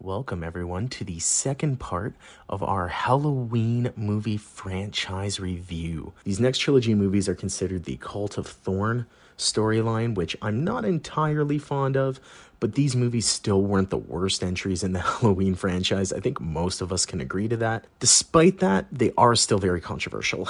Welcome, everyone, to the second part of our Halloween movie franchise review. These next trilogy movies are considered the Cult of Thorn storyline, which I'm not entirely fond of, but these movies still weren't the worst entries in the Halloween franchise. I think most of us can agree to that. Despite that, they are still very controversial,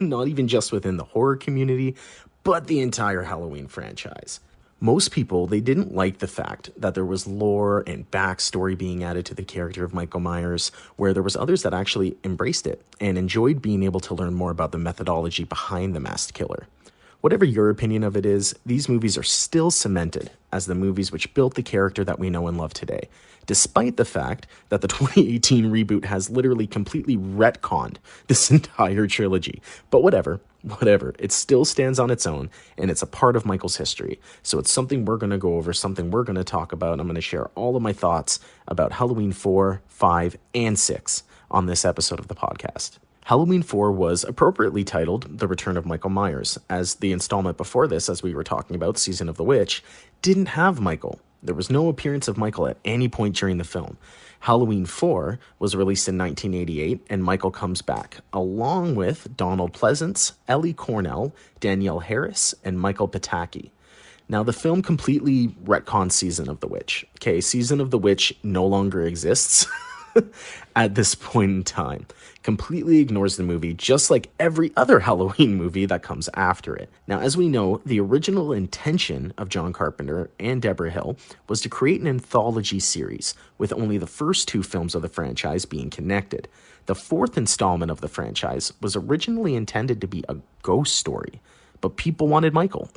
not even just within the horror community, but the entire Halloween franchise. Most people, they didn't like the fact that there was lore and backstory being added to the character of Michael Myers, where there was others that actually embraced it and enjoyed being able to learn more about the methodology behind the masked killer. Whatever your opinion of it is, these movies are still cemented as the movies which built the character that we know and love today, despite the fact that the 2018 reboot has literally completely retconned this entire trilogy. But whatever, it still stands on its own, and it's a part of Michael's history. So it's something we're going to go over, something we're going to talk about. I'm going to share all of my thoughts about Halloween 4, 5, and 6 on this episode of the podcast. Halloween 4 was appropriately titled The Return of Michael Myers, as the installment before this, as we were talking about, Season of the Witch, didn't have Michael. There was no appearance of Michael at any point during the film. Halloween 4 was released in 1988, and Michael comes back, along with Donald Pleasance, Ellie Cornell, Danielle Harris, and Michael Pataki. Now, the film completely retcons Season of the Witch. Okay, Season of the Witch no longer exists at this point in time. Completely ignores the movie, just like every other Halloween movie that comes after it. Now, as we know, the original intention of John Carpenter and Deborah Hill was to create an anthology series, with only the first two films of the franchise being connected. The fourth installment of the franchise was originally intended to be a ghost story, but people wanted Michael,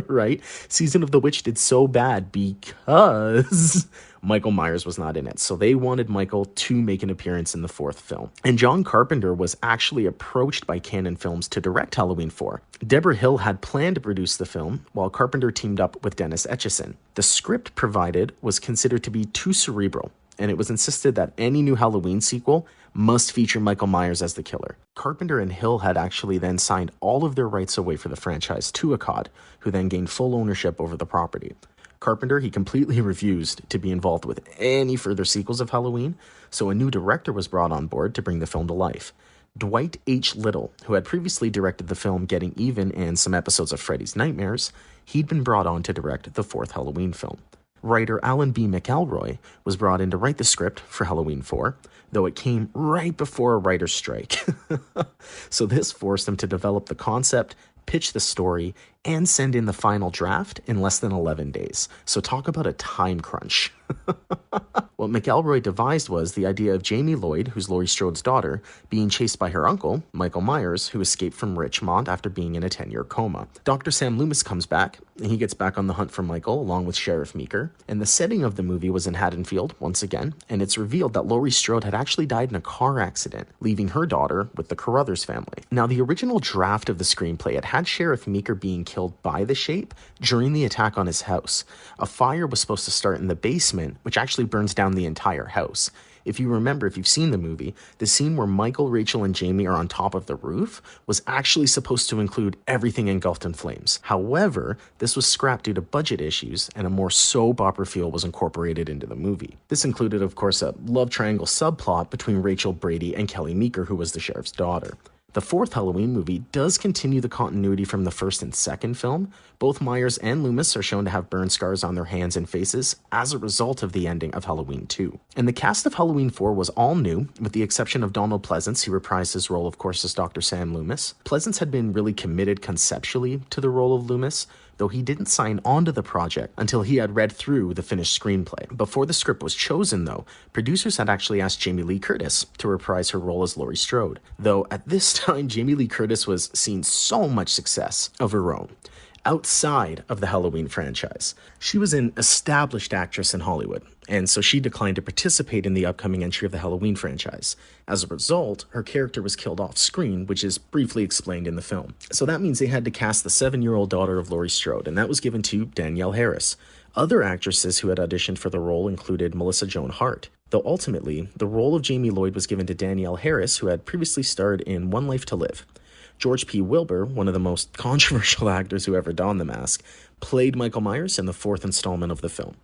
right? Season of the Witch did so bad because Michael Myers was not in it. So they wanted Michael to make an appearance in the fourth film. And John Carpenter was actually approached by Cannon Films to direct Halloween 4. Deborah Hill had planned to produce the film, while Carpenter teamed up with Dennis Etchison. The script provided was considered to be too cerebral, and it was insisted that any new Halloween sequel must feature Michael Myers as the killer. Carpenter and Hill had actually then signed all of their rights away for the franchise to Akkad, who then gained full ownership over the property. Carpenter, he completely refused to be involved with any further sequels of Halloween, so a new director was brought on board to bring the film to life. Dwight H. Little, who had previously directed the film Getting Even and some episodes of Freddy's Nightmares, he'd been brought on to direct the fourth Halloween film. Writer Alan B. McElroy was brought in to write the script for Halloween 4, though it came right before a writer's strike. So this forced him to develop the concept, pitch the story, and send in the final draft in less than 11 days. So talk about a time crunch. What McElroy devised was the idea of Jamie Lloyd, who's Laurie Strode's daughter, being chased by her uncle, Michael Myers, who escaped from Richmond after being in a 10-year coma. Dr. Sam Loomis comes back, and he gets back on the hunt for Michael, along with Sheriff Meeker. And the setting of the movie was in Haddonfield, once again, and it's revealed that Laurie Strode had actually died in a car accident, leaving her daughter with the Carruthers family. Now, the original draft of the screenplay, it had Sheriff Meeker being killed by the Shape during the attack on his house. A fire was supposed to start in the basement, which actually burns down the entire house. If you remember, if you've seen the movie, the scene where Michael, Rachel, and Jamie are on top of the roof was actually supposed to include everything engulfed in flames. However, this was scrapped due to budget issues, and a more soap opera feel was incorporated into the movie. This included, of course, a love triangle subplot between Rachel Brady and Kelly Meeker, who was the sheriff's daughter. The fourth Halloween movie does continue the continuity from the first and second film. Both Myers and Loomis are shown to have burn scars on their hands and faces as a result of the ending of Halloween 2. And the cast of Halloween 4 was all new, with the exception of Donald Pleasance, who reprised his role, of course, as Dr. Sam Loomis. Pleasance had been really committed conceptually to the role of Loomis, though he didn't sign on to the project until he had read through the finished screenplay. Before the script was chosen, though, producers had actually asked Jamie Lee Curtis to reprise her role as Laurie Strode, though at this time, Jamie Lee Curtis was seeing so much success of her own outside of the Halloween franchise. She was an established actress in Hollywood, and so she declined to participate in the upcoming entry of the Halloween franchise. As a result, her character was killed off screen, which is briefly explained in the film. So that means they had to cast the 7-year-old daughter of Laurie Strode, and that was given to Danielle Harris. Other actresses who had auditioned for the role included Melissa Joan Hart, though ultimately, the role of Jamie Lloyd was given to Danielle Harris, who had previously starred in One Life to Live. George P. Wilbur, one of the most controversial actors who ever donned the mask, played Michael Myers in the fourth installment of the film.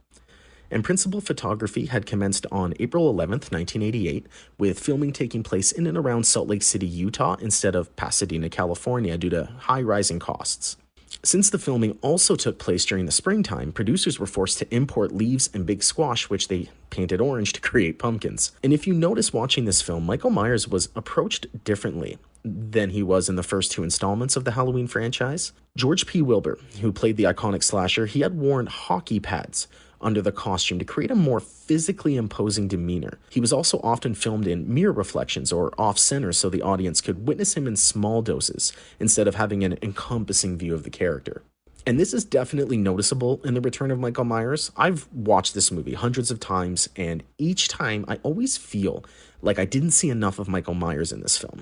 and principal photography had commenced on April 11th, 1988, with filming taking place in and around Salt Lake City, Utah, instead of Pasadena, California, due to high rising costs. Since the filming also took place during the springtime, producers were forced to import leaves and big squash, which they painted orange to create pumpkins. And if you notice watching this film, Michael Myers was approached differently than he was in the first two installments of the Halloween franchise. George P. Wilbur, who played the iconic slasher, he had worn hockey pads under the costume to create a more physically imposing demeanor. He was also often filmed in mirror reflections or off-center so the audience could witness him in small doses instead of having an encompassing view of the character. And this is definitely noticeable in The Return of Michael Myers. I've watched this movie hundreds of times, and each time I always feel like I didn't see enough of Michael Myers in this film.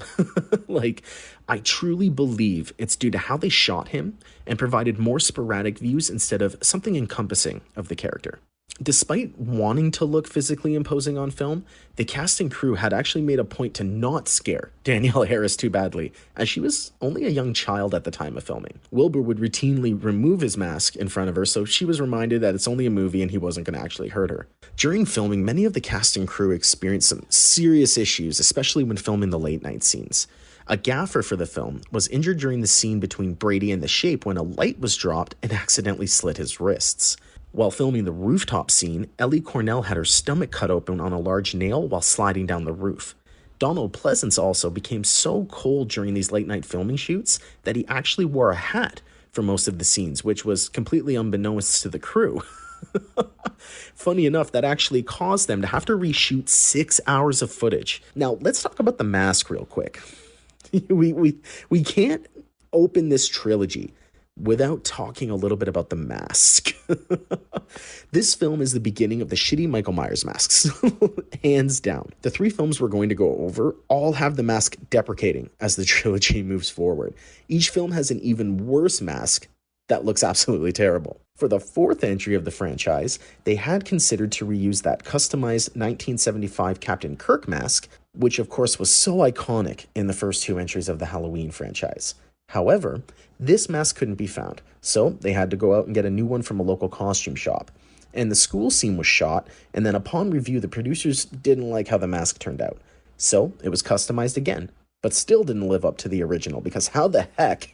Like, I truly believe it's due to how they shot him and provided more sporadic views instead of something encompassing of the character. Despite wanting to look physically imposing on film, the cast and crew had actually made a point to not scare Danielle Harris too badly, as she was only a young child at the time of filming. Wilbur would routinely remove his mask in front of her, so she was reminded that it's only a movie and he wasn't going to actually hurt her. During filming, many of the cast and crew experienced some serious issues, especially when filming the late night scenes. A gaffer for the film was injured during the scene between Brady and the Shape when a light was dropped and accidentally slit his wrists. While filming the rooftop scene, Ellie Cornell had her stomach cut open on a large nail while sliding down the roof. Donald Pleasance also became so cold during these late-night filming shoots that he actually wore a hat for most of the scenes, which was completely unbeknownst to the crew. Funny enough, that actually caused them to have to reshoot 6 hours of footage. Now, let's talk about the mask real quick. We can't open this trilogy without talking a little bit about the mask. This film is the beginning of the shitty Michael Myers masks, hands down. The three films we're going to go over all have the mask deprecating as the trilogy moves forward. Each film has an even worse mask that looks absolutely terrible. For the fourth entry of the franchise, they had considered to reuse that customized 1975 Captain Kirk mask, which of course was so iconic in the first two entries of the Halloween franchise. However, this mask couldn't be found, so they had to go out and get a new one from a local costume shop. And the school scene was shot, and then upon review, the producers didn't like how the mask turned out. So it was customized again, but still didn't live up to the original, because how the heck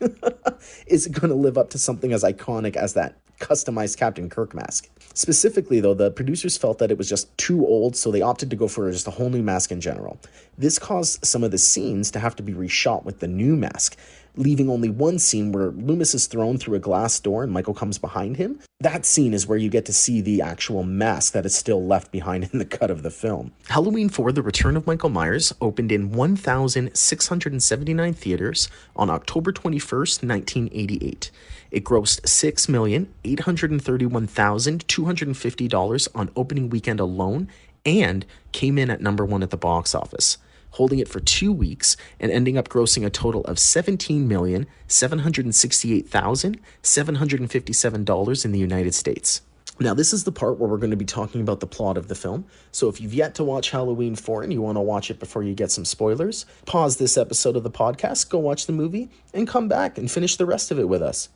is it going to live up to something as iconic as that customized Captain Kirk mask? Specifically, though, the producers felt that it was just too old, so they opted to go for just a whole new mask in general. This caused some of the scenes to have to be reshot with the new mask, leaving only one scene where Loomis is thrown through a glass door and Michael comes behind him. That scene is where you get to see the actual mask that is still left behind in the cut of the film. Halloween 4: The Return of Michael Myers opened in 1,679 theaters on October 21st, 1988. It grossed $6,831,250 on opening weekend alone and came in at number one at the box office, holding it for 2 weeks and ending up grossing a total of $17,768,757 in the United States. Now, this is the part where we're going to be talking about the plot of the film, so if you've yet to watch Halloween 4 and you want to watch it before you get some spoilers, pause this episode of the podcast, go watch the movie, and come back and finish the rest of it with us.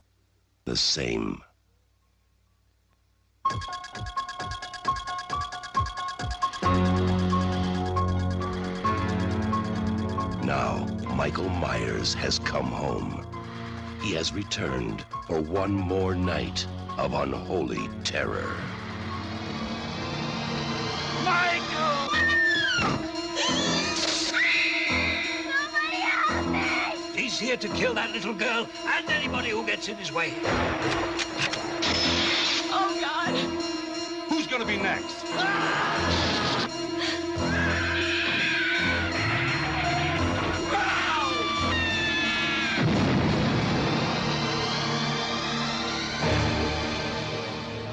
The same. Now, Michael Myers has come home. He has returned for one more night of unholy terror. Michael! Somebody help me! He's here to kill that little girl and anybody who gets in his way. Oh, God! Who's gonna be next?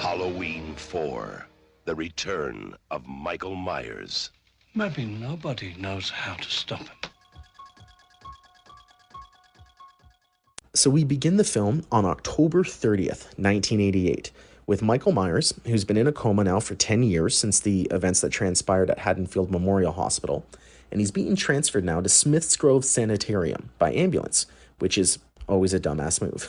Halloween 4, The Return of Michael Myers. Maybe nobody knows how to stop him. So we begin the film on October 30th, 1988, with Michael Myers, who's been in a coma now for 10 years since the events that transpired at Haddonfield Memorial Hospital, and he's being transferred now to Smith's Grove Sanitarium by ambulance, which is always a dumbass move.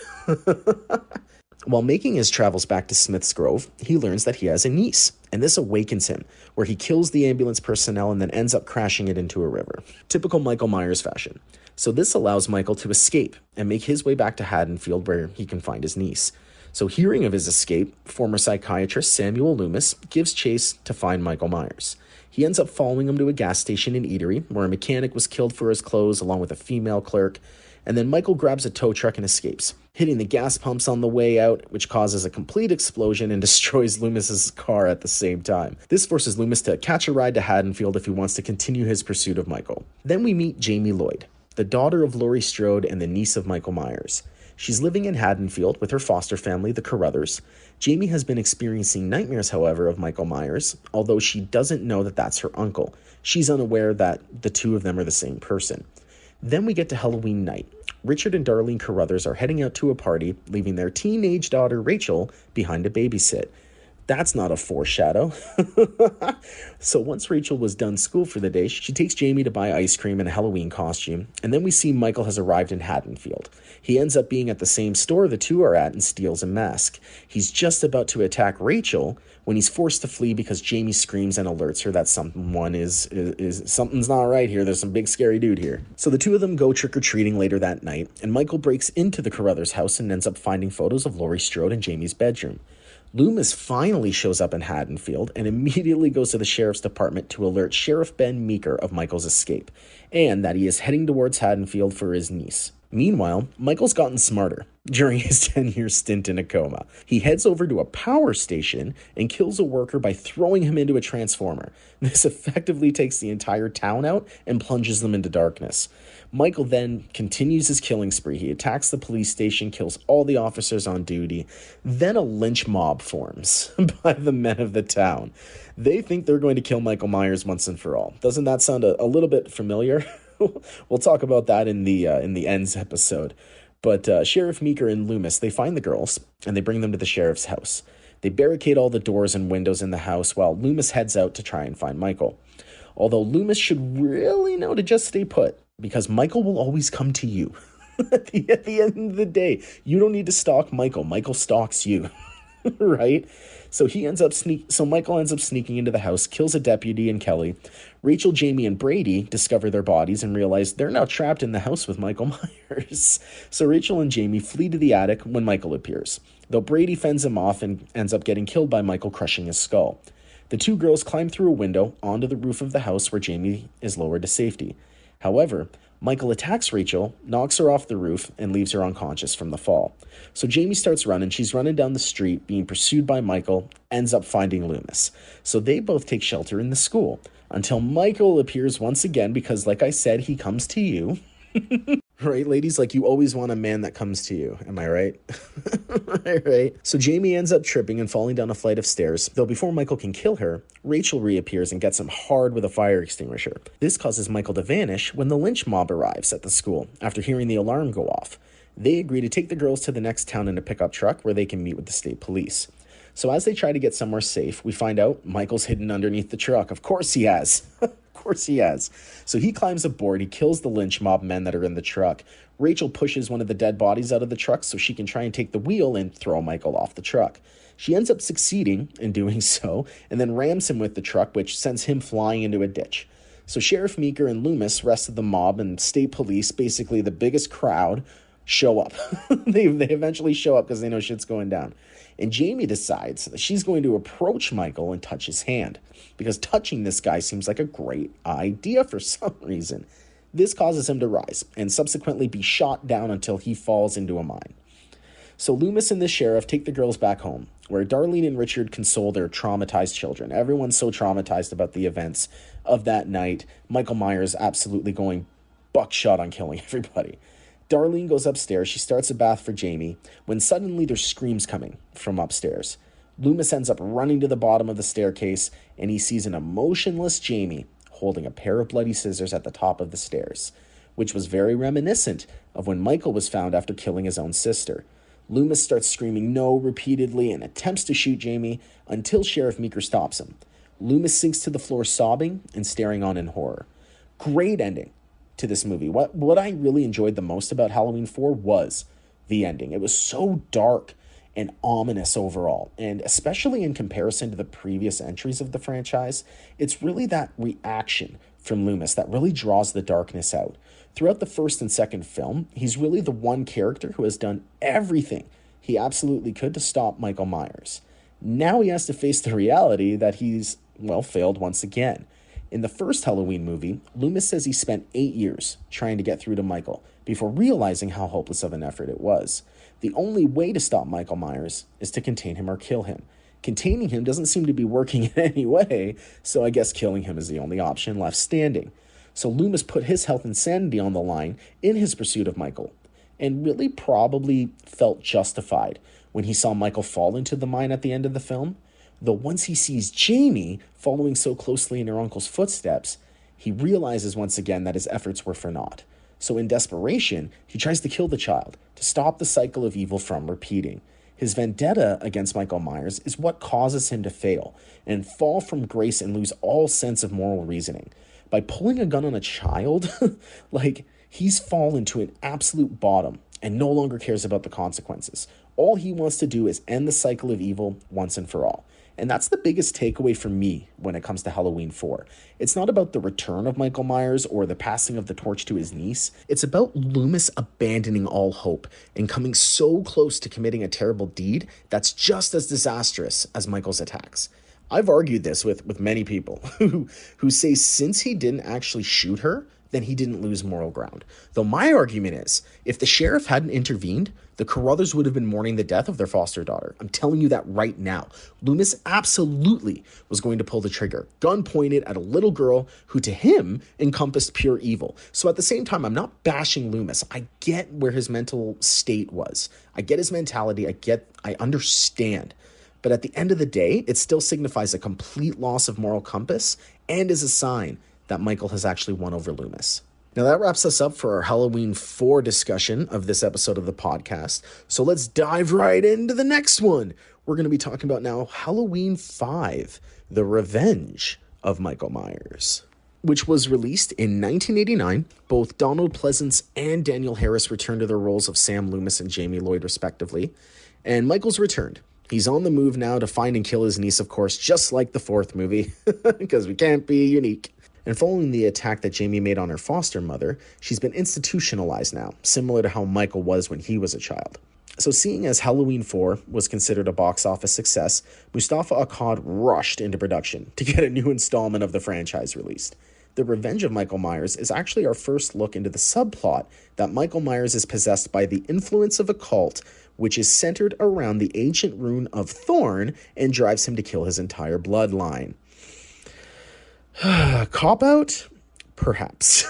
While making his travels back to Smith's Grove, he learns that he has a niece and this awakens him, where he kills the ambulance personnel and then ends up crashing it into a river. Typical Michael Myers fashion. So this allows Michael to escape and make his way back to Haddonfield, where he can find his niece. So hearing of his escape, former psychiatrist Samuel Loomis gives chase to find Michael Myers. He ends up following him to a gas station and eatery, where a mechanic was killed for his clothes along with a female clerk, and then Michael grabs a tow truck and escapes, hitting the gas pumps on the way out, which causes a complete explosion and destroys Loomis's car at the same time. This forces Loomis to catch a ride to Haddonfield if he wants to continue his pursuit of Michael. Then we meet Jamie Lloyd, the daughter of Laurie Strode and the niece of Michael Myers. She's living in Haddonfield with her foster family, the Carruthers. Jamie has been experiencing nightmares, however, of Michael Myers, although she doesn't know that that's her uncle. She's unaware that the two of them are the same person. Then we get to Halloween night. Richard and Darlene Carruthers are heading out to a party, leaving their teenage daughter Rachel behind to babysit. That's not a foreshadow. So once Rachel was done school for the day, she takes Jamie to buy ice cream and a Halloween costume, and then we see Michael has arrived in Haddonfield. He ends up being at the same store the two are at and steals a mask. He's just about to attack Rachel when he's forced to flee because Jamie screams and alerts her that something's not right here. There's some big scary dude here. So the two of them go trick-or-treating later that night, and Michael breaks into the Carruthers' house and ends up finding photos of Laurie Strode in Jamie's bedroom. Loomis finally shows up in Haddonfield and immediately goes to the sheriff's department to alert Sheriff Ben Meeker of Michael's escape, and that he is heading towards Haddonfield for his niece. Meanwhile, Michael's gotten smarter during his 10-year stint in a coma. He heads over to a power station and kills a worker by throwing him into a transformer. This effectively takes the entire town out and plunges them into darkness. Michael then continues his killing spree. He attacks the police station, kills all the officers on duty. Then a lynch mob forms by the men of the town. They think they're going to kill Michael Myers once and for all. Doesn't that sound a little bit familiar? We'll talk about that in the ends episode. But Sheriff Meeker and Loomis, they find the girls and they bring them to the sheriff's house. They barricade all the doors and windows in the house while Loomis heads out to try and find Michael. Although Loomis should really know to just stay put, because Michael will always come to you. At the end of the day, you don't need to stalk Michael. Michael stalks you. Right? So Michael ends up sneaking into the house, kills a deputy and Kelly. Rachel, Jamie, and Brady discover their bodies and realize they're now trapped in the house with Michael Myers. So Rachel and Jamie flee to the attic when Michael appears, though Brady fends him off and ends up getting killed by Michael crushing his skull. The two girls climb through a window onto the roof of the house where Jamie is lowered to safety. However, Michael attacks Rachel, knocks her off the roof, and leaves her unconscious from the fall. So Jamie starts running. She's running down the street, being pursued by Michael, ends up finding Loomis. So they both take shelter in the school until Michael appears once again because, like I said, he comes to you. Right, ladies? Like, you always want a man that comes to you. Am I right? Right. So Jamie ends up tripping and falling down a flight of stairs, though before Michael can kill her, Rachel reappears and gets him hard with a fire extinguisher. This causes Michael to vanish when the lynch mob arrives at the school after hearing the alarm go off. They agree to take the girls to the next town in a pickup truck where they can meet with the state police. So as they try to get somewhere safe, we find out Michael's hidden underneath the truck. Of course he has. Course he has. So he climbs aboard, he kills the lynch mob men that are in the truck. Rachel pushes one of the dead bodies out of the truck so she can try and take the wheel and throw Michael off the truck. She ends up succeeding in doing so, and then rams him with the truck, which sends him flying into a ditch. So Sheriff Meeker and Loomis, rest of the mob, and state police, basically the biggest crowd, show up. They eventually show up because they know shit's going down. And Jamie decides that she's going to approach Michael and touch his hand, because touching this guy seems like a great idea for some reason. This causes him to rise and subsequently be shot down until he falls into a mine. So Loomis and the sheriff take the girls back home, where Darlene and Richard console their traumatized children. Everyone's so traumatized about the events of that night. Michael Myers absolutely going buckshot on killing everybody. Darlene goes upstairs. She starts a bath for Jamie when suddenly there's screams coming from upstairs. Loomis ends up running to the bottom of the staircase, and he sees an emotionless Jamie holding a pair of bloody scissors at the top of the stairs, which was very reminiscent of when Michael was found after killing his own sister. Loomis starts screaming no repeatedly and attempts to shoot Jamie until Sheriff Meeker stops him. Loomis sinks to the floor sobbing and staring on in horror. Great ending to this movie. What I really enjoyed the most about Halloween 4 was the ending. It was so dark and ominous overall. And especially in comparison to the previous entries of the franchise, it's really that reaction from Loomis that really draws the darkness out. Throughout the first and second film, he's really the one character who has done everything he absolutely could to stop Michael Myers. Now he has to face the reality that he's, well, failed once again. In the first Halloween movie, Loomis says he spent 8 years trying to get through to Michael before realizing how hopeless of an effort it was. The only way to stop Michael Myers is to contain him or kill him. Containing him doesn't seem to be working in any way, so I guess killing him is the only option left standing. So Loomis put his health and sanity on the line in his pursuit of Michael, and really probably felt justified when he saw Michael fall into the mine at the end of the film. Though once he sees Jamie following so closely in her uncle's footsteps, he realizes once again that his efforts were for naught. So in desperation, he tries to kill the child to stop the cycle of evil from repeating. His vendetta against Michael Myers is what causes him to fail and fall from grace and lose all sense of moral reasoning. By pulling a gun on a child, he's fallen to an absolute bottom and no longer cares about the consequences. All he wants to do is end the cycle of evil once and for all. And that's the biggest takeaway for me when it comes to Halloween 4. It's not about the return of Michael Myers or the passing of the torch to his niece. It's about Loomis abandoning all hope and coming so close to committing a terrible deed that's just as disastrous as Michael's attacks. I've argued this with many people who say since he didn't actually shoot her, then he didn't lose moral ground. Though my argument is, if the sheriff hadn't intervened, the Carruthers would have been mourning the death of their foster daughter. I'm telling you that right now. Loomis absolutely was going to pull the trigger, gun pointed at a little girl who to him encompassed pure evil. So at the same time, I'm not bashing Loomis. I get where his mental state was. I get his mentality. I understand. But at the end of the day, it still signifies a complete loss of moral compass and is a sign that Michael has actually won over Loomis. Now that wraps us up for our Halloween 4 discussion of this episode of the podcast. So let's dive right into the next one. We're going to be talking about now Halloween 5, The Revenge of Michael Myers, which was released in 1989. Both Donald Pleasance and Daniel Harris returned to their roles of Sam Loomis and Jamie Lloyd, respectively. And Michael's returned. He's on the move now to find and kill his niece, of course, just like the fourth movie, because we can't be unique. And following the attack that Jamie made on her foster mother, she's been institutionalized now, similar to how Michael was when he was a child. So seeing as Halloween 4 was considered a box office success, Mustafa Akkad rushed into production to get a new installment of the franchise released. The Revenge of Michael Myers is actually our first look into the subplot that Michael Myers is possessed by the influence of a cult, which is centered around the ancient rune of Thorn and drives him to kill his entire bloodline. Cop-out? Perhaps.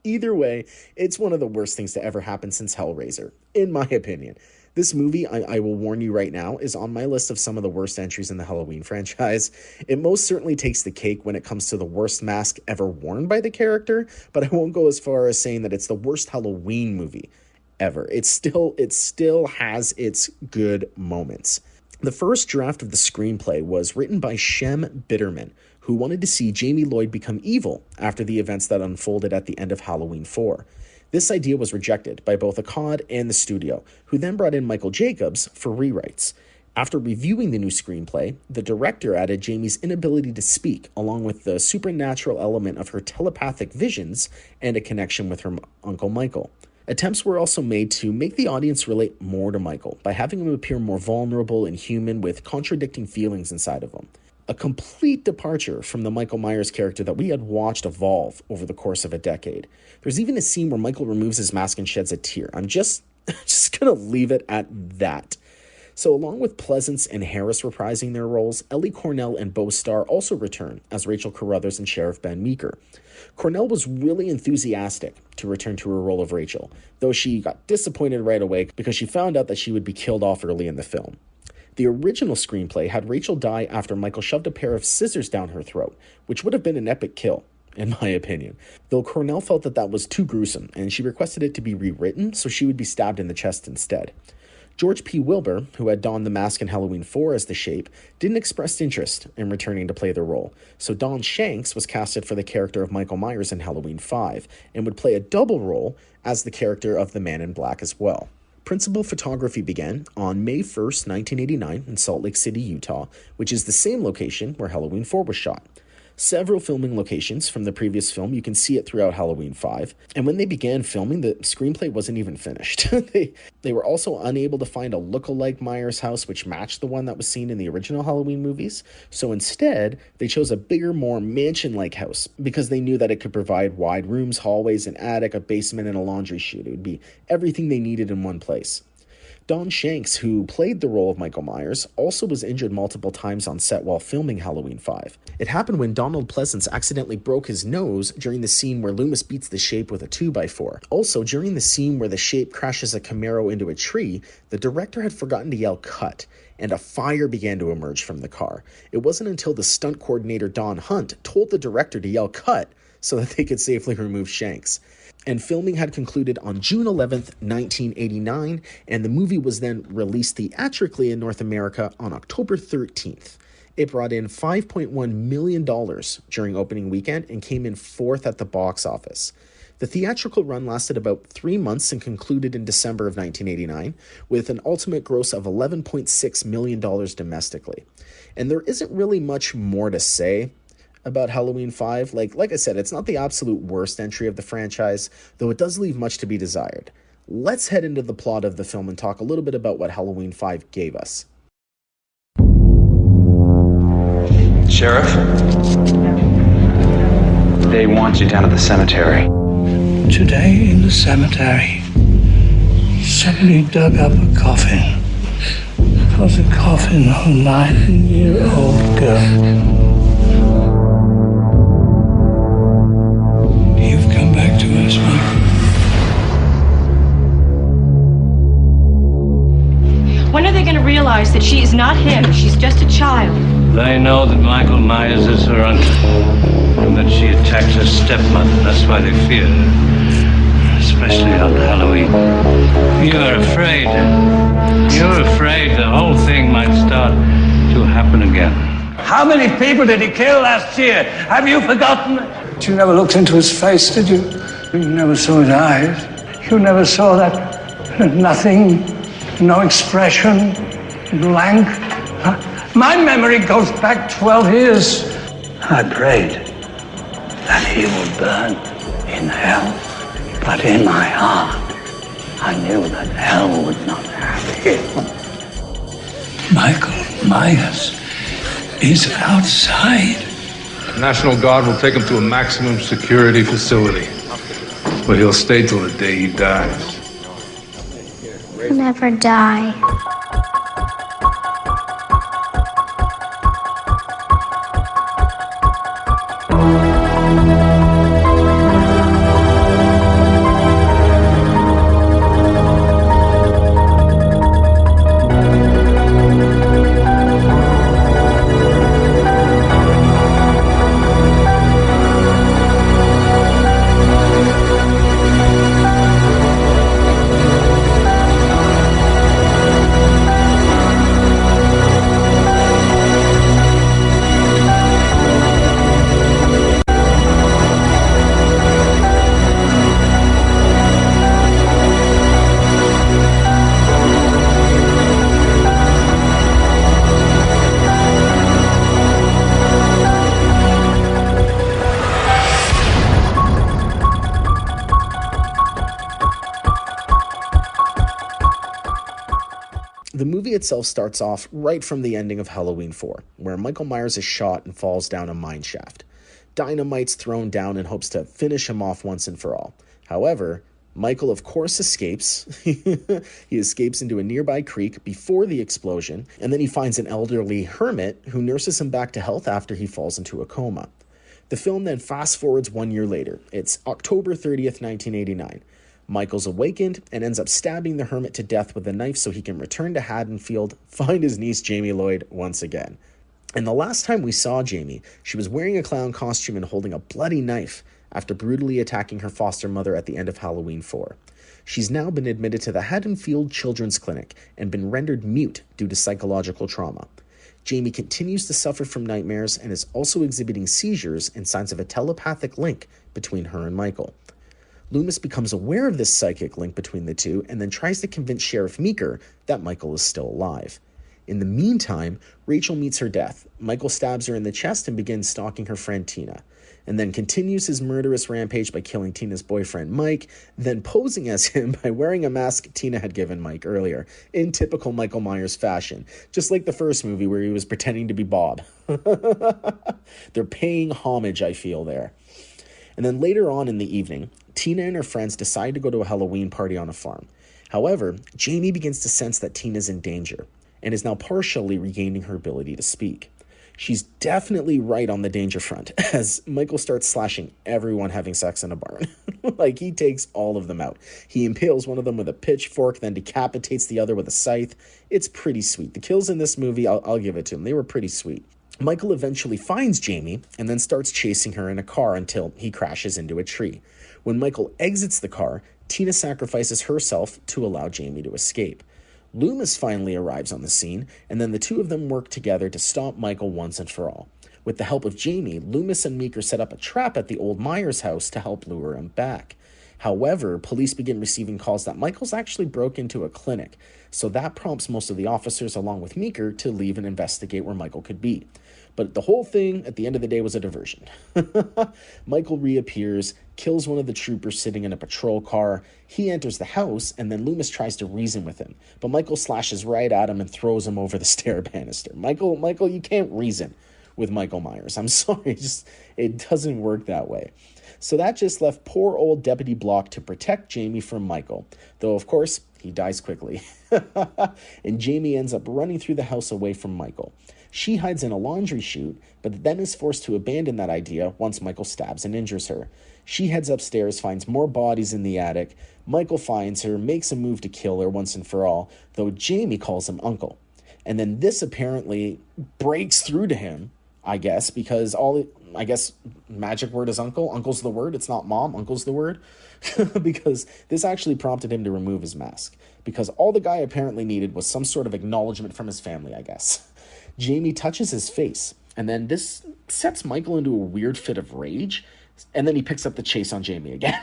Either way, it's one of the worst things to ever happen since Hellraiser, in my opinion. This movie, I will warn you right now, is on my list of some of the worst entries in the Halloween franchise. It most certainly takes the cake when it comes to the worst mask ever worn by the character, but I won't go as far as saying that it's the worst Halloween movie ever. It still has its good moments. The first draft of the screenplay was written by Shem Bitterman, who wanted to see Jamie Lloyd become evil after the events that unfolded at the end of Halloween 4. This idea was rejected by both Akkad and the studio, who then brought in Michael Jacobs for rewrites. After reviewing the new screenplay, the director added Jamie's inability to speak, along with the supernatural element of her telepathic visions and a connection with her Uncle Michael. Attempts were also made to make the audience relate more to Michael by having him appear more vulnerable and human with contradicting feelings inside of him. A complete departure from the Michael Myers character that we had watched evolve over the course of a decade. There's even a scene where Michael removes his mask and sheds a tear. I'm just gonna leave it at that. So along with Pleasance and Harris reprising their roles, Ellie Cornell and Bo Starr also return as Rachel Carruthers and Sheriff Ben Meeker. Cornell was really enthusiastic to return to her role of Rachel, though she got disappointed right away because she found out that she would be killed off early in the film. The original screenplay had Rachel die after Michael shoved a pair of scissors down her throat, which would have been an epic kill, in my opinion. Though Cornell felt that was too gruesome, and she requested it to be rewritten so she would be stabbed in the chest instead. George P. Wilbur, who had donned the mask in Halloween 4 as the Shape, didn't express interest in returning to play the role, so Don Shanks was casted for the character of Michael Myers in Halloween 5, and would play a double role as the character of the Man in Black as well. Principal photography began on May 1st, 1989 in Salt Lake City, Utah, which is the same location where Halloween 4 was shot. Several filming locations from the previous film, you can see it throughout Halloween 5. And when they began filming, the screenplay wasn't even finished. They were also unable to find a look-alike Myers house which matched the one that was seen in the original Halloween movies. So instead, they chose a bigger, more mansion-like house because they knew that it could provide wide rooms, hallways, an attic, a basement, and a laundry chute. It would be everything they needed in one place. Don Shanks, who played the role of Michael Myers, also was injured multiple times on set while filming Halloween 5. It happened when Donald Pleasance accidentally broke his nose during the scene where Loomis beats the Shape with a 2x4. Also, during the scene where the Shape crashes a Camaro into a tree, the director had forgotten to yell "cut," and a fire began to emerge from the car. It wasn't until the stunt coordinator Don Hunt told the director to yell "cut" so that they could safely remove Shanks. And filming had concluded on June 11th, 1989, and the movie was then released theatrically in North America on October 13th. It brought in $5.1 million during opening weekend and came in fourth at the box office. The theatrical run lasted about 3 months and concluded in December of 1989, with an ultimate gross of $11.6 million domestically. And there isn't really much more to say about Halloween 5. Like I said, it's not the absolute worst entry of the franchise, though it does leave much to be desired. Let's head into the plot of the film and talk a little bit about what Halloween 5 gave us. Sheriff, they want you down at the cemetery. Today in the cemetery, somebody dug up a coffin. It was a coffin of a 9-year-old girl. You've come back to us, Michael. When are they going to realize that she is not him? She's just a child. They know that Michael Myers is her uncle, and that she attacked her stepmother. That's why they fear her, especially on Halloween. You're afraid. You're afraid the whole thing might start to happen again. How many people did he kill last year? Have you forgotten? But you never looked into his face, did you? You never saw his eyes. You never saw that nothing, no expression, blank. My memory goes back 12 years. I prayed that he would burn in hell, but in my heart, I knew that hell would not have him. Michael Myers is outside. The National Guard will take him to a maximum security facility, where he'll stay till the day he dies. He'll never die. The movie itself starts off right from the ending of Halloween 4, where Michael Myers is shot and falls down a mine shaft. Dynamite's thrown down in hopes to finish him off once and for all. However, Michael, of course, escapes. He escapes into a nearby creek before the explosion, and then he finds an elderly hermit who nurses him back to health after he falls into a coma. The film then fast forwards 1 year later. It's October 30th, 1989. Michael's awakened and ends up stabbing the hermit to death with a knife so he can return to Haddonfield, find his niece Jamie Lloyd once again. And the last time we saw Jamie, she was wearing a clown costume and holding a bloody knife after brutally attacking her foster mother at the end of Halloween 4. She's now been admitted to the Haddonfield Children's Clinic and been rendered mute due to psychological trauma. Jamie continues to suffer from nightmares and is also exhibiting seizures and signs of a telepathic link between her and Michael. Loomis becomes aware of this psychic link between the two and then tries to convince Sheriff Meeker that Michael is still alive. In the meantime, Rachel meets her death. Michael stabs her in the chest and begins stalking her friend Tina, and then continues his murderous rampage by killing Tina's boyfriend Mike, then posing as him by wearing a mask Tina had given Mike earlier, in typical Michael Myers fashion, just like the first movie where he was pretending to be Bob. They're paying homage, I feel, there. And then later on in the evening, Tina and her friends decide to go to a Halloween party on a farm. However, Jamie begins to sense that Tina's in danger and is now partially regaining her ability to speak. She's definitely right on the danger front as Michael starts slashing everyone having sex in a barn. Like, he takes all of them out. He impales one of them with a pitchfork, then decapitates the other with a scythe. It's pretty sweet. The kills in this movie, I'll give it to him. They were pretty sweet. Michael eventually finds Jamie and then starts chasing her in a car until he crashes into a tree. When Michael exits the car, Tina sacrifices herself to allow Jamie to escape. Loomis finally arrives on the scene, and then the two of them work together to stop Michael once and for all. With the help of Jamie, Loomis and Meeker set up a trap at the old Myers house to help lure him back. However, police begin receiving calls that Michael's actually broke into a clinic, so that prompts most of the officers along with Meeker to leave and investigate where Michael could be. But the whole thing, at the end of the day, was a diversion. Michael reappears, kills one of the troopers sitting in a patrol car. He enters the house, and then Loomis tries to reason with him. But Michael slashes right at him and throws him over the stair banister. Michael, you can't reason with Michael Myers. I'm sorry, it doesn't work that way. So that just left poor old Deputy Block to protect Jamie from Michael. Though, of course, he dies quickly. And Jamie ends up running through the house away from Michael. She hides in a laundry chute, but then is forced to abandon that idea once Michael stabs and injures her. She heads upstairs, finds more bodies in the attic. Michael finds her, makes a move to kill her once and for all, though Jamie calls him uncle. And then this apparently breaks through to him, I guess, because magic word is uncle. Uncle's the word. It's not mom. Uncle's the word. Because this actually prompted him to remove his mask. Because all the guy apparently needed was some sort of acknowledgement from his family, I guess. Jamie touches his face, and then this sets Michael into a weird fit of rage, and then he picks up the chase on Jamie again.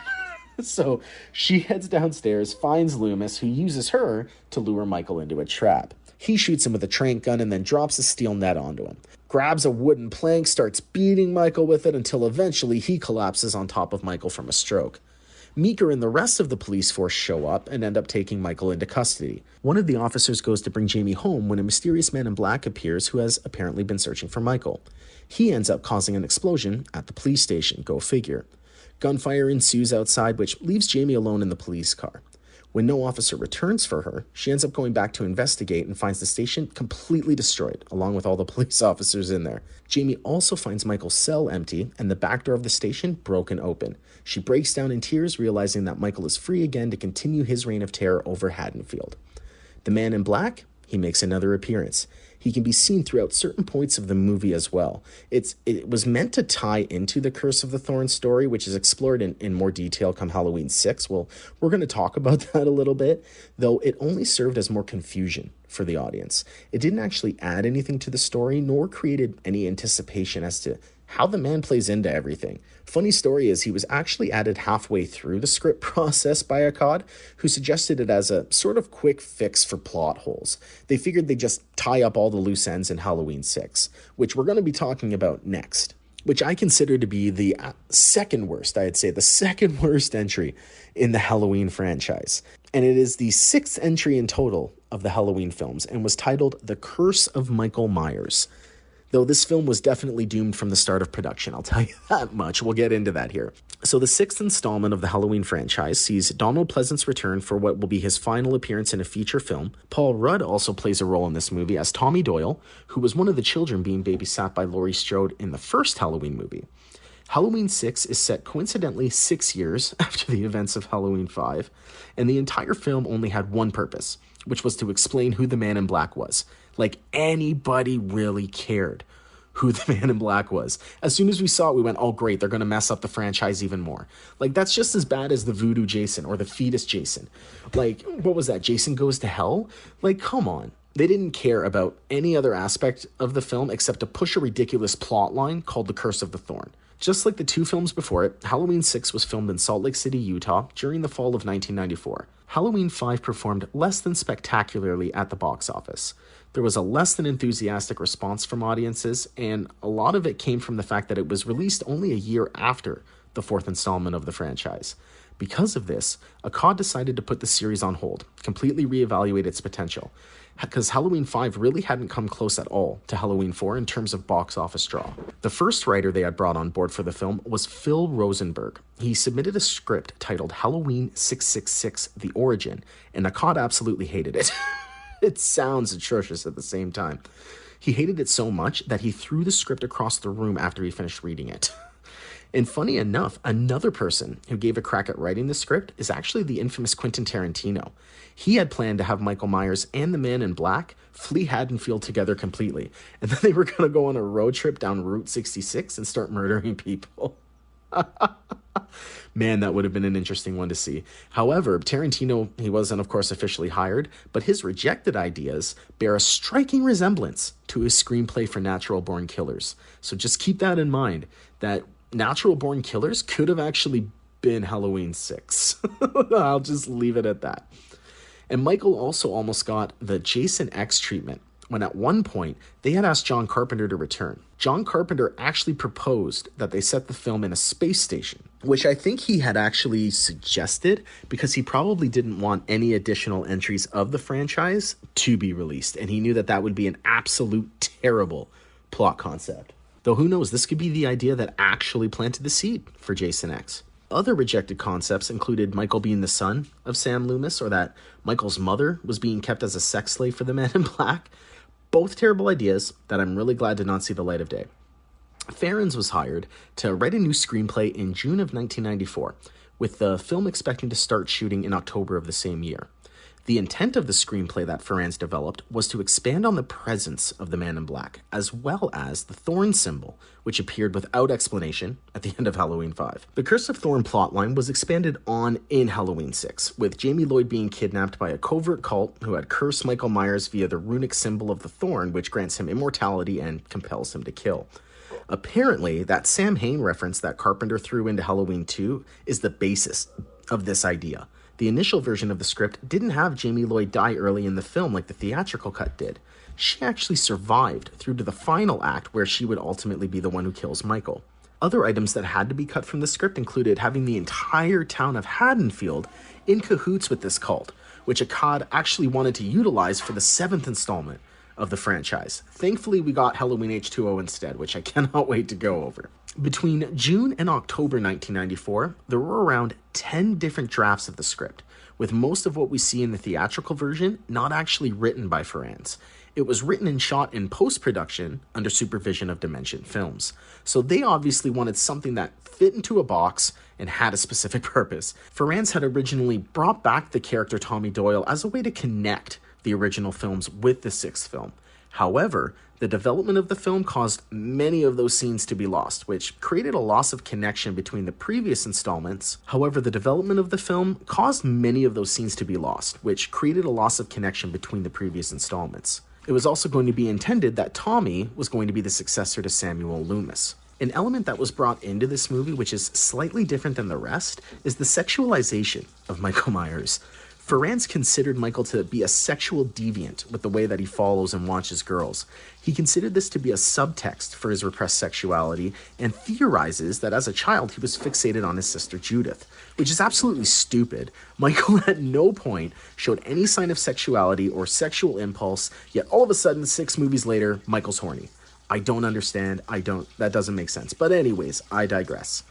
So she heads downstairs, finds Loomis, who uses her to lure Michael into a trap. He shoots him with a tranq gun and then drops a steel net onto him. Grabs a wooden plank, starts beating Michael with it until eventually he collapses on top of Michael from a stroke. Meeker and the rest of the police force show up and end up taking Michael into custody. One of the officers goes to bring Jamie home when a mysterious man in black appears who has apparently been searching for Michael. He ends up causing an explosion at the police station, go figure. Gunfire ensues outside, which leaves Jamie alone in the police car. When no officer returns for her, she ends up going back to investigate and finds the station completely destroyed, along with all the police officers in there. Jamie also finds Michael's cell empty and the back door of the station broken open. She breaks down in tears, realizing that Michael is free again to continue his reign of terror over Haddonfield. The man in black, he makes another appearance. He can be seen throughout certain points of the movie as well. It was meant to tie into the Curse of the Thorn story, which is explored in more detail come Halloween 6. Well, we're going to talk about that a little bit, though it only served as more confusion for the audience. It didn't actually add anything to the story, nor created any anticipation as to how the man plays into everything. Funny story is he was actually added halfway through the script process by Akkad, who suggested it as a sort of quick fix for plot holes. They figured they'd just tie up all the loose ends in Halloween 6, which we're going to be talking about next, which I consider to be the second worst, I'd say the second worst entry in the Halloween franchise. And it is the sixth entry in total of the Halloween films and was titled The Curse of Michael Myers. Though this film was definitely doomed from the start of production, I'll tell you that much. We'll get into that here. So the sixth installment of the Halloween franchise sees Donald Pleasance return for what will be his final appearance in a feature film. Paul Rudd also plays a role in this movie as Tommy Doyle, who was one of the children being babysat by Laurie Strode in the first Halloween movie. Halloween 6 is set coincidentally 6 years after the events of Halloween 5, and the entire film only had one purpose, which was to explain who the Man in Black was. Like anybody really cared who the Man in Black was. As soon as we saw it, we went, oh great, they're going to mess up the franchise even more. Like, that's just as bad as the Voodoo Jason or the Fetus Jason. Like, what was that, Jason Goes to Hell? Like, come on. They didn't care about any other aspect of the film except to push a ridiculous plot line called The Curse of the Thorn. Just like the two films before it, Halloween 6 was filmed in Salt Lake City, Utah during the fall of 1994. Halloween 5 performed less than spectacularly at the box office. There was a less than enthusiastic response from audiences, and a lot of it came from the fact that it was released only a year after the fourth installment of the franchise. Because of this, Akkad decided to put the series on hold, completely reevaluate its potential, because Halloween 5 really hadn't come close at all to Halloween 4 in terms of box office draw. The first writer they had brought on board for the film was Phil Rosenberg. He submitted a script titled Halloween 666: The Origin, and Akkad absolutely hated it. It sounds atrocious at the same time. He hated it so much that he threw the script across the room after he finished reading it. And funny enough, another person who gave a crack at writing the script is actually the infamous Quentin Tarantino. He had planned to have Michael Myers and the Man in Black flee Haddonfield together completely, and then they were going to go on a road trip down Route 66 and start murdering people. Man, that would have been an interesting one to see. However, Tarantino, he wasn't, of course, officially hired, but his rejected ideas bear a striking resemblance to his screenplay for Natural Born Killers. So just keep that in mind, that Natural Born Killers could have actually been Halloween 6. I'll just leave it at that. And Michael also almost got the Jason X treatment when at one point they had asked John Carpenter to return. John Carpenter actually proposed that they set the film in a space station, which I think he had actually suggested because he probably didn't want any additional entries of the franchise to be released, and he knew that that would be an absolute terrible plot concept. Though who knows, this could be the idea that actually planted the seed for Jason X. Other rejected concepts included Michael being the son of Sam Loomis, or that Michael's mother was being kept as a sex slave for the Man in Black. Both terrible ideas that I'm really glad did not see the light of day. Farrens was hired to write a new screenplay in June of 1994, with the film expecting to start shooting in October of the same year. The intent of the screenplay that Farrens developed was to expand on the presence of the Man in Black, as well as the Thorn symbol, which appeared without explanation at the end of Halloween 5. The Curse of Thorn plotline was expanded on in Halloween 6, with Jamie Lloyd being kidnapped by a covert cult who had cursed Michael Myers via the runic symbol of the Thorn, which grants him immortality and compels him to kill. Apparently, that Sam Hain reference that Carpenter threw into Halloween 2 is the basis of this idea. The initial version of the script didn't have Jamie Lloyd die early in the film like the theatrical cut did. She actually survived through to the final act where she would ultimately be the one who kills Michael. Other items that had to be cut from the script included having the entire town of Haddonfield in cahoots with this cult, which Akkad actually wanted to utilize for the 7th installment of the franchise. Thankfully, we got Halloween H2O instead, which I cannot wait to go over. Between June and October 1994, there were around 10 different drafts of the script, with most of what we see in the theatrical version not actually written by Farrens. It was written and shot in post-production under supervision of Dimension Films. So they obviously wanted something that fit into a box and had a specific purpose. Farrens had originally brought back the character Tommy Doyle as a way to connect the original films with the 6th film. However, the development of the film caused many of those scenes to be lost, which created a loss of connection between the previous installments. However, the development of the film caused many of those scenes to be lost, which created a loss of connection between the previous installments. It was also going to be intended that Tommy was going to be the successor to Samuel Loomis. An element that was brought into this movie, which is slightly different than the rest, is the sexualization of Michael Myers. Farrens considered Michael to be a sexual deviant with the way that he follows and watches girls. He considered this to be a subtext for his repressed sexuality and theorizes that as a child he was fixated on his sister Judith, which is absolutely stupid. Michael at no point showed any sign of sexuality or sexual impulse, yet all of a sudden 6 movies later, Michael's horny. I don't understand. That doesn't make sense. But anyways, I digress.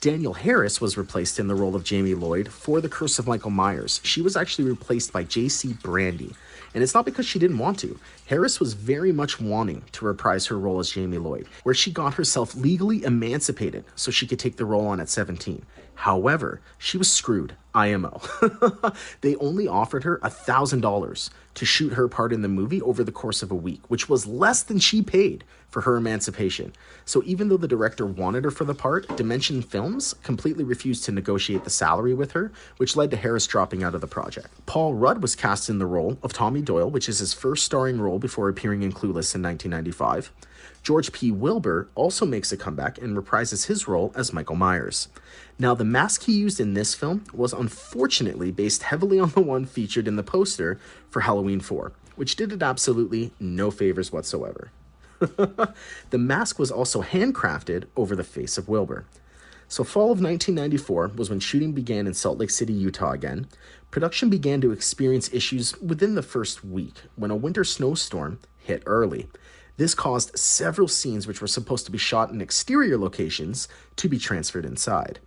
Danielle Harris was replaced in the role of Jamie Lloyd for The Curse of Michael Myers. She was actually replaced by J.C. Brandy, and it's not because she didn't want to. Harris was very much wanting to reprise her role as Jamie Lloyd, where she got herself legally emancipated so she could take the role on at 17. However, she was screwed, IMO. They only offered her $1,000 to shoot her part in the movie over the course of a week, which was less than she paid for her emancipation. So even though the director wanted her for the part, Dimension Films completely refused to negotiate the salary with her, which led to Harris dropping out of the project. Paul Rudd was cast in the role of Tommy Doyle, which is his first starring role before appearing in Clueless in 1995. George P. Wilbur also makes a comeback and reprises his role as Michael Myers. Now, the mask he used in this film was unfortunately based heavily on the one featured in the poster for Halloween 4, which did it absolutely no favors whatsoever. The mask was also handcrafted over the face of Wilbur. So fall of 1994 was when shooting began in Salt Lake City, Utah again. Production began to experience issues within the first week when a winter snowstorm hit early. This caused several scenes which were supposed to be shot in exterior locations to be transferred inside.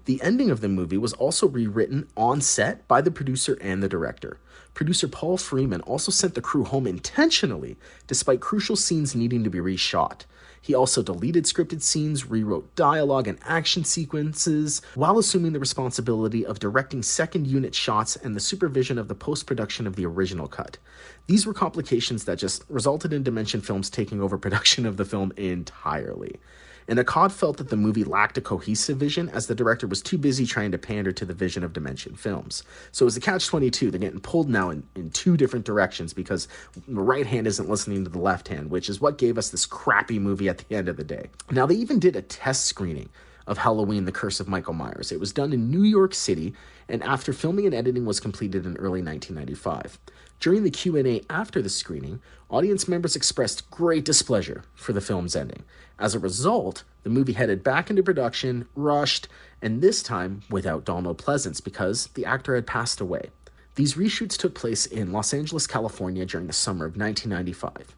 The ending of the movie was also rewritten on set by the producer and the director. Producer Paul Freeman also sent the crew home intentionally, despite crucial scenes needing to be reshot. He also deleted scripted scenes, rewrote dialogue and action sequences, while assuming the responsibility of directing second unit shots and the supervision of the post-production of the original cut. These were complications that just resulted in Dimension Films taking over production of the film entirely. And Akkad felt that the movie lacked a cohesive vision, as the director was too busy trying to pander to the vision of Dimension Films. So it was a catch-22. They're getting pulled now in two different directions because the right hand isn't listening to the left hand, which is what gave us this crappy movie at the end of the day. Now, they even did a test screening of Halloween, The Curse of Michael Myers. It was done in New York City, and after filming and editing was completed in early 1995. During the Q&A after the screening, audience members expressed great displeasure for the film's ending. As a result, the movie headed back into production, rushed, and this time without Donald Pleasance because the actor had passed away. These reshoots took place in Los Angeles, California during the summer of 1995.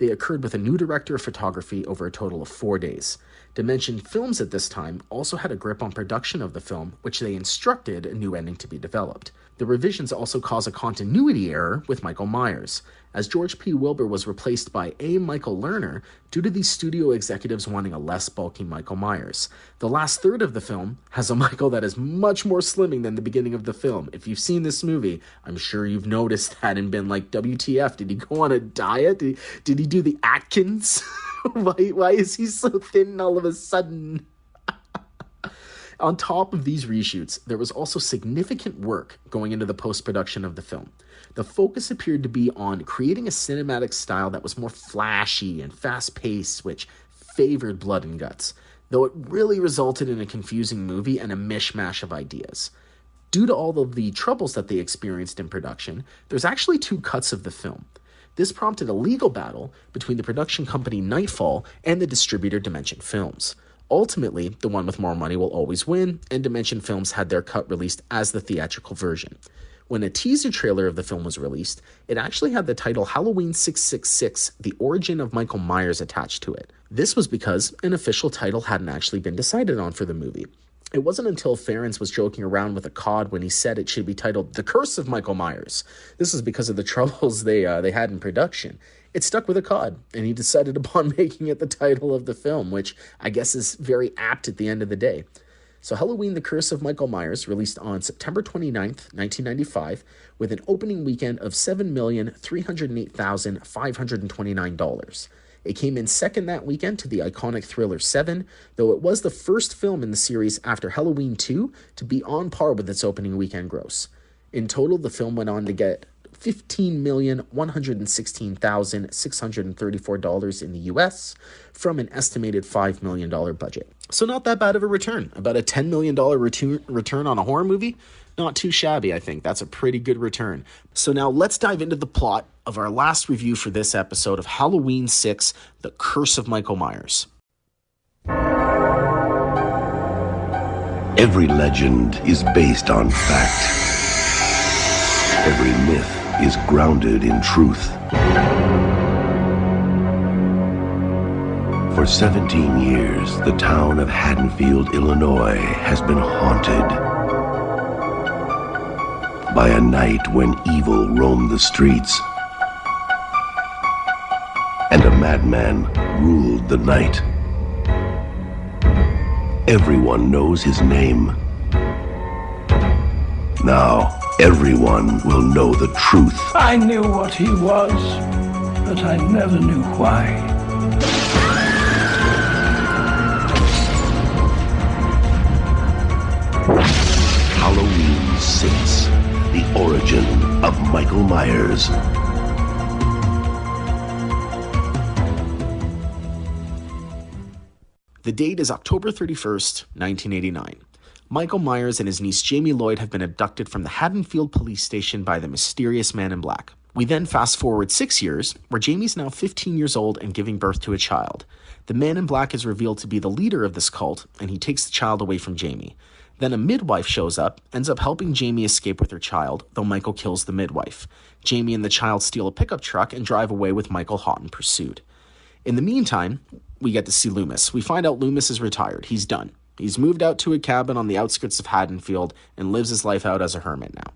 They occurred with a new director of photography over a total of 4 days. Dimension Films at this time also had a grip on production of the film, which they instructed a new ending to be developed. The revisions also cause a continuity error with Michael Myers, as George P. Wilbur was replaced by A. Michael Lerner due to the studio executives wanting a less bulky Michael Myers. The last third of the film has a Michael that is much more slimming than the beginning of the film. If you've seen this movie, I'm sure you've noticed that and been like, WTF, did he go on a diet? Did he do the Atkins? Why is he so thin all of a sudden? On top of these reshoots, there was also significant work going into the post-production of the film. The focus appeared to be on creating a cinematic style that was more flashy and fast-paced, which favored blood and guts, though it really resulted in a confusing movie and a mishmash of ideas. Due to all of the troubles that they experienced in production, there's actually 2 cuts of the film. This prompted a legal battle between the production company Nightfall and the distributor Dimension Films. Ultimately, the one with more money will always win, and Dimension Films had their cut released as the theatrical version. When a teaser trailer of the film was released, it actually had the title Halloween 666, The Origin of Michael Myers attached to it. This was because an official title hadn't actually been decided on for the movie. It wasn't until Ferrens was joking around with Akkad when he said it should be titled The Curse of Michael Myers. This is because of the troubles they had in production. It stuck with Akkad, and he decided upon making it the title of the film, which I guess is very apt at the end of the day. So Halloween, The Curse of Michael Myers, released on September 29th, 1995, with an opening weekend of $7,308,529. It came in second that weekend to the iconic Thriller 7, though it was the first film in the series after Halloween 2 to be on par with its opening weekend gross. In total, the film went on to get $15,116,634 in the US from an estimated $5 million budget. So not that bad of a return. About a $10 million return on a horror movie? Not too shabby, I think. That's a pretty good return. So now let's dive into the plot of our last review for this episode of Halloween 6, The Curse of Michael Myers. Every legend is based on fact. Every myth is grounded in truth. For 17 years, the town of Haddonfield, Illinois, has been haunted by a night when evil roamed the streets and a madman ruled the night. Everyone knows his name. Now, everyone will know the truth. I knew what he was, but I never knew why. Halloween 6, The Origin of Michael Myers. The date is October 31st, 1989. Michael Myers and his niece Jamie Lloyd have been abducted from the Haddonfield police station by the mysterious man in black. We then fast forward 6 years, where Jamie's now 15 years old and giving birth to a child. The man in black is revealed to be the leader of this cult, and he takes the child away from Jamie. Then a midwife shows up, ends up helping Jamie escape with her child, though Michael kills the midwife. Jamie and the child steal a pickup truck and drive away with Michael hot in pursuit. In the meantime, we get to see Loomis. We find out Loomis is retired. He's done. He's moved out to a cabin on the outskirts of Haddonfield and lives his life out as a hermit now.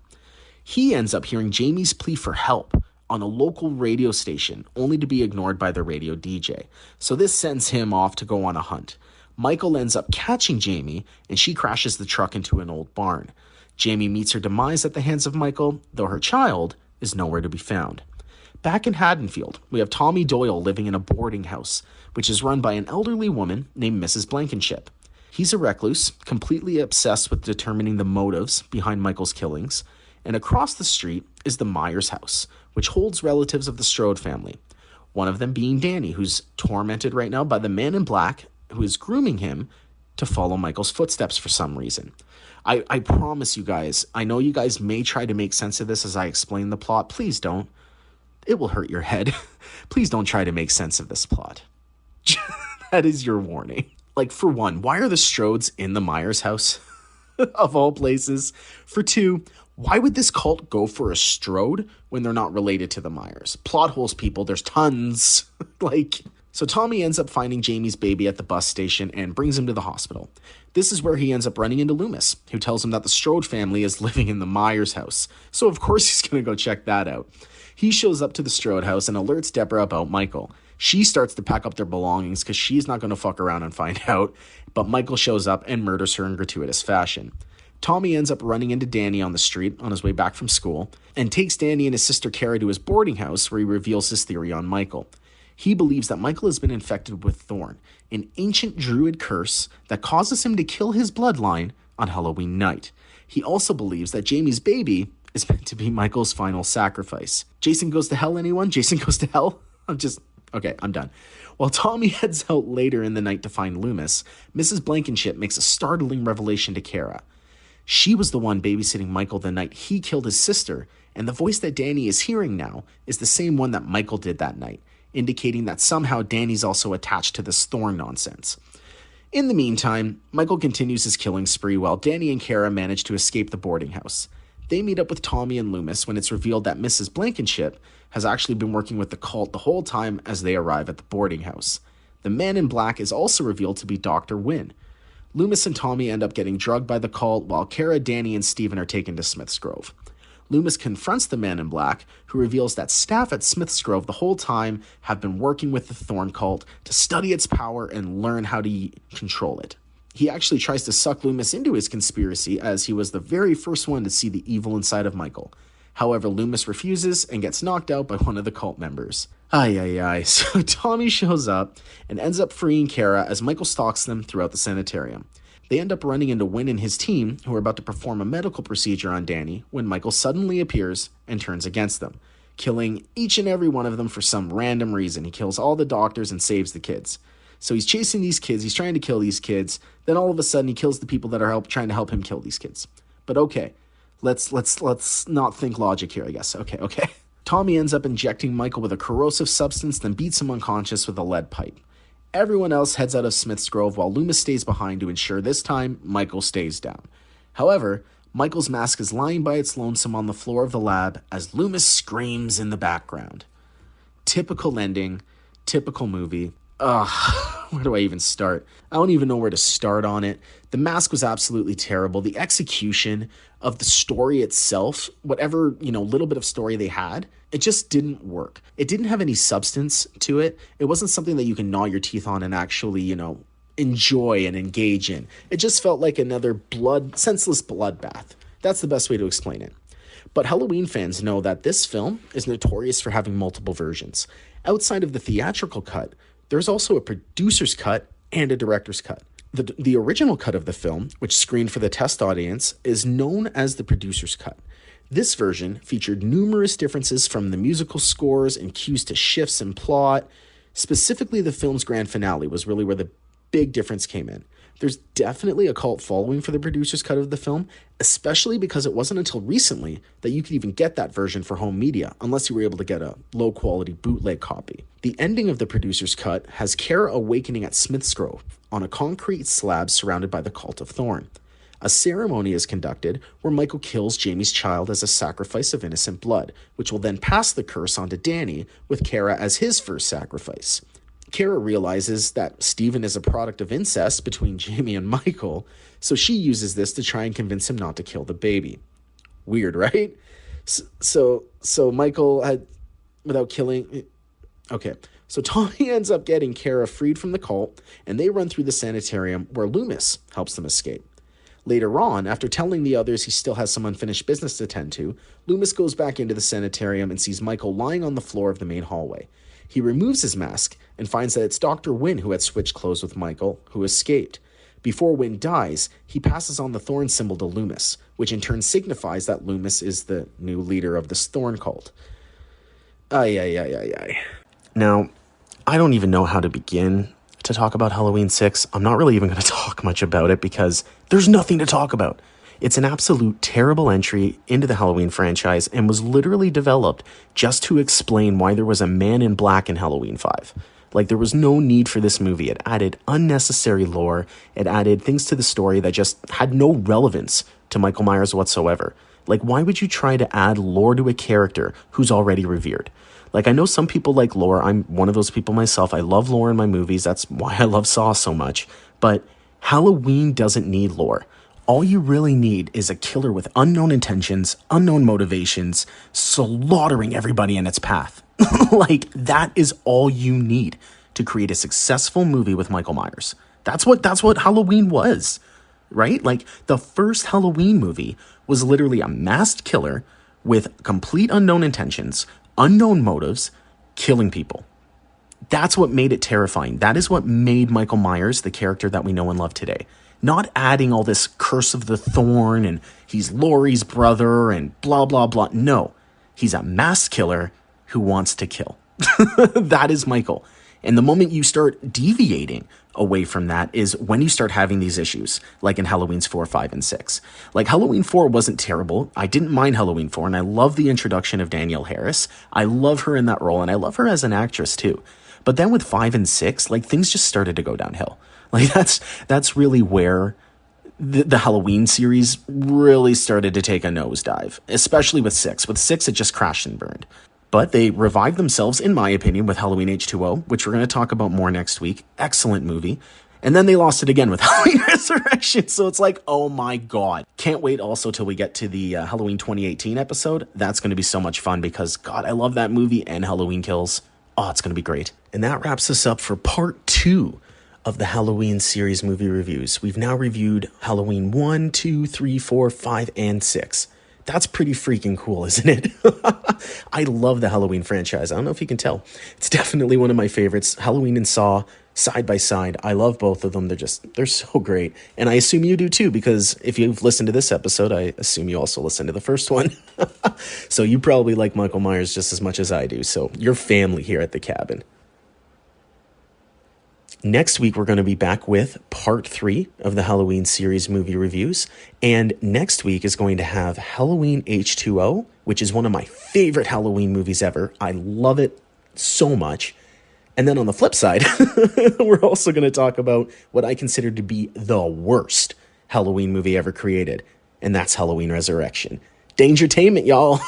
He ends up hearing Jamie's plea for help on a local radio station, only to be ignored by the radio DJ. So this sends him off to go on a hunt. Michael ends up catching Jamie, and she crashes the truck into an old barn. Jamie meets her demise at the hands of Michael, though her child is nowhere to be found. Back in Haddonfield, we have Tommy Doyle living in a boarding house, which is run by an elderly woman named Mrs. Blankenship. He's a recluse, completely obsessed with determining the motives behind Michael's killings, and across the street is the Myers house, which holds relatives of the Strode family. One of them being Danny, who's tormented right now by the man in black who is grooming him to follow Michael's footsteps for some reason. I promise you guys, I know you guys may try to make sense of this as I explain the plot. Please don't. It will hurt your head. Please don't try to make sense of this plot. That is your warning. Like, for one, why are the Strodes in the Myers house? Of all places. For two, why would this cult go for a Strode when they're not related to the Myers? Plot holes, people. There's tons. So Tommy ends up finding Jamie's baby at the bus station and brings him to the hospital. This is where he ends up running into Loomis, who tells him that the Strode family is living in the Myers house. So of course he's going to go check that out. He shows up to the Strode house and alerts Deborah about Michael. She starts to pack up their belongings because she's not going to fuck around and find out, but Michael shows up and murders her in gratuitous fashion. Tommy ends up running into Danny on the street on his way back from school and takes Danny and his sister Kara to his boarding house where he reveals his theory on Michael. He believes that Michael has been infected with Thorn, an ancient druid curse that causes him to kill his bloodline on Halloween night. He also believes that Jamie's baby is meant to be Michael's final sacrifice. Jason goes to hell, anyone? Jason goes to hell? Okay, I'm done. While Tommy heads out later in the night to find Loomis, Mrs. Blankenship makes a startling revelation to Kara. She was the one babysitting Michael the night he killed his sister, and the voice that Danny is hearing now is the same one that Michael did that night, indicating that somehow Danny's also attached to this Thorn nonsense. In the meantime, Michael continues his killing spree while Danny and Kara manage to escape the boarding house. They meet up with Tommy and Loomis when it's revealed that Mrs. Blankenship has actually been working with the cult the whole time as they arrive at the boarding house. The man in black is also revealed to be Dr. Wynn. Loomis and Tommy end up getting drugged by the cult while Kara, Danny, and Steven are taken to Smith's Grove. Loomis confronts the man in black, who reveals that staff at Smith's Grove the whole time have been working with the Thorn cult to study its power and learn how to control it. He actually tries to suck Loomis into his conspiracy as he was the very first one to see the evil inside of Michael. However, Loomis refuses and gets knocked out by one of the cult members. So Tommy shows up and ends up freeing Kara as Michael stalks them throughout the sanitarium. They end up running into Wynn and his team, who are about to perform a medical procedure on Danny, when Michael suddenly appears and turns against them, killing each and every one of them for some random reason. He kills all the doctors and saves the kids. So he's chasing these kids, he's trying to kill these kids, then all of a sudden he kills the people that are trying to help him kill these kids. But okay, let's not think logic here, I guess. Okay. Tommy ends up injecting Michael with a corrosive substance, then beats him unconscious with a lead pipe. Everyone else heads out of Smith's Grove while Loomis stays behind to ensure this time Michael stays down. However, Michael's mask is lying by its lonesome on the floor of the lab as Loomis screams in the background. Typical ending, typical movie. Where do I even start? I don't even know where to start on it. The mask was absolutely terrible. The execution of the story itself, whatever, little bit of story they had, it just didn't work. It didn't have any substance to it. It wasn't something that you can gnaw your teeth on and actually, enjoy and engage in. It just felt like another senseless bloodbath. That's the best way to explain it. But Halloween fans know that this film is notorious for having multiple versions. Outside of the theatrical cut, there's also a producer's cut and a director's cut. The original cut of the film, which screened for the test audience, is known as the producer's cut. This version featured numerous differences from the musical scores and cues to shifts in plot. Specifically, the film's grand finale was really where the big difference came in. There's definitely a cult following for the producer's cut of the film, especially because it wasn't until recently that you could even get that version for home media, unless you were able to get a low-quality bootleg copy. The ending of the producer's cut has Kara awakening at Smith's Grove on a concrete slab surrounded by the cult of Thorn. A ceremony is conducted where Michael kills Jamie's child as a sacrifice of innocent blood, which will then pass the curse on to Danny, with Kara as his first sacrifice. Kara realizes that Stephen is a product of incest between Jamie and Michael, so she uses this to try and convince him not to kill the baby. Weird, right? So Michael had, without killing... Okay, so Tommy ends up getting Kara freed from the cult, and they run through the sanitarium where Loomis helps them escape. Later on, after telling the others he still has some unfinished business to tend to, Loomis goes back into the sanitarium and sees Michael lying on the floor of the main hallway. He removes his mask and finds that it's Dr. Wynn who had switched clothes with Michael, who escaped. Before Wynn dies, he passes on the Thorn symbol to Loomis, which in turn signifies that Loomis is the new leader of this Thorn cult. Now, I don't even know how to begin to talk about Halloween 6. I'm not really even going to talk much about it because there's nothing to talk about. It's an absolute terrible entry into the Halloween franchise and was literally developed just to explain why there was a man in black in Halloween 5. Like, there was no need for this movie. It added unnecessary lore. It added things to the story that just had no relevance to Michael Myers whatsoever. Like, why would you try to add lore to a character who's already revered? Like, I know some people like lore. I'm one of those people myself. I love lore in my movies. That's why I love Saw so much. But Halloween doesn't need lore. All you really need is a killer with unknown intentions, unknown motivations, slaughtering everybody in its path. Like, that is all you need to create a successful movie with Michael Myers. That's what Halloween was, right? Like, the first Halloween movie was literally a masked killer with complete unknown intentions, unknown motives, killing people. That's what made it terrifying. That is what made Michael Myers the character that we know and love today. Not adding all this curse of the Thorn and he's Laurie's brother and blah, blah, blah. No, he's a mass killer who wants to kill. That is Michael. And the moment you start deviating away from that is when you start having these issues, like in Halloween's 4, 5, and 6. Like, Halloween 4 wasn't terrible. I didn't mind Halloween 4, and I love the introduction of Danielle Harris. I love her in that role, and I love her as an actress too. But then with 5 and 6, like, things just started to go downhill. Like, that's really where the Halloween series really started to take a nosedive, especially with 6. With 6, it just crashed and burned. But they revived themselves, in my opinion, with Halloween H2O, which we're going to talk about more next week. Excellent movie. And then they lost it again with Halloween Resurrection. So it's like, oh my God. Can't wait also till we get to the Halloween 2018 episode. That's going to be so much fun because, God, I love that movie and Halloween Kills. Oh, it's going to be great. And that wraps us up for part 2 of the Halloween series movie reviews. We've now reviewed Halloween 1, 2, 3, 4, 5, and 6. That's pretty freaking cool, isn't it? I love the Halloween franchise. I don't know if you can tell. It's definitely one of my favorites. Halloween and Saw, side by side. I love both of them. They're so great. And I assume you do too, because if you've listened to this episode, I assume you also listened to the first one. So you probably like Michael Myers just as much as I do. So you're family here at the cabin. Next week, we're going to be back with part 3 of the Halloween series movie reviews. And next week is going to have Halloween H2O, which is one of my favorite Halloween movies ever. I love it so much. And then on the flip side, we're also going to talk about what I consider to be the worst Halloween movie ever created. And that's Halloween Resurrection. Dangertainment, y'all.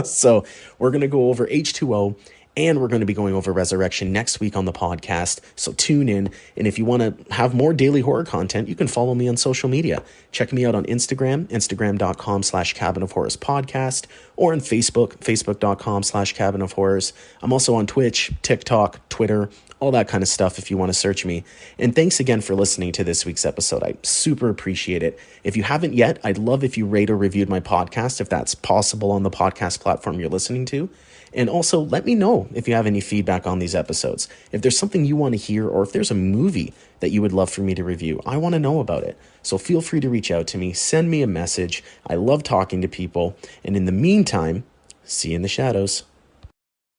So we're going to go over H2O. And we're going to be going over Resurrection next week on the podcast, so tune in. And if you want to have more daily horror content, you can follow me on social media. Check me out on Instagram, instagram.com/Cabin of Horrors podcast, or on Facebook, facebook.com/Cabin of Horrors. I'm also on Twitch, TikTok, Twitter, all that kind of stuff if you want to search me. And thanks again for listening to this week's episode. I super appreciate it. If you haven't yet, I'd love if you rate or reviewed my podcast, if that's possible on the podcast platform you're listening to. And also, let me know if you have any feedback on these episodes. If there's something you want to hear, or if there's a movie that you would love for me to review, I want to know about it. So feel free to reach out to me, send me a message. I love talking to people. And in the meantime, see you in the shadows.